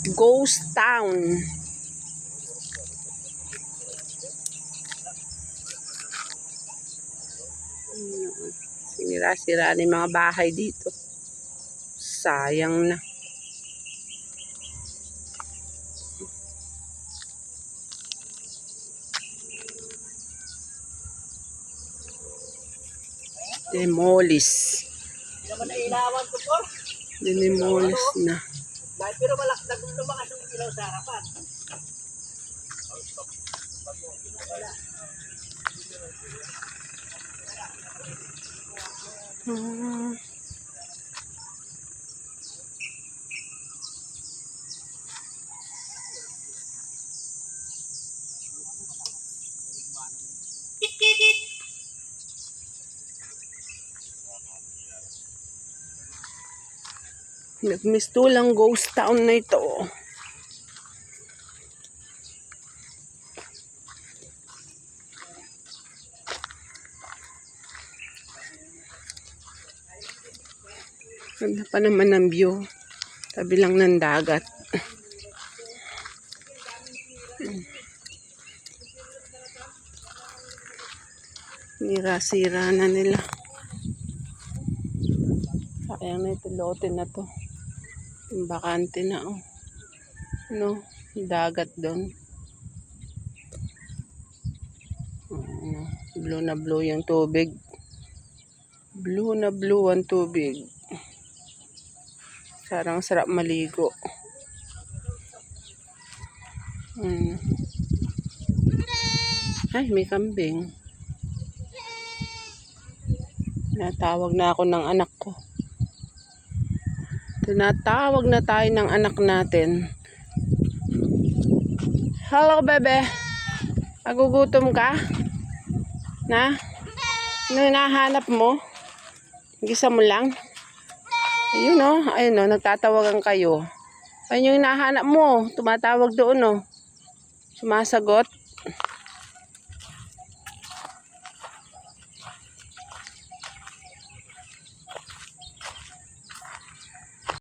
Ghost Town. Sinira-sira na yung mga bahay dito. Sayang na. Demolis. Demolis na. Pero malakdag lumakas ang ilaw sa harapan. Nagmistulang ghost town na ito. Ganda pa naman ang view. Tabi lang ng dagat. Sira-sira na nila. Sayang na ito, lote na to. Yung bakante na, oh. No, dagat doon. Blue na blue yung tubig. Blue na blue ang tubig. Sarang sarap maligo. Ay, may kambing. Natawag na ako ng anak ko. Tinatawag na tayo ng anak natin. Hello, bebe. Nagugutom ka? Na? Ano hinahanap mo? Gisa mo lang? Ayun o. Ayun o. Nagtatawagan kayo. Ayun yung hinahanap mo. Tumatawag doon o. Sumasagot.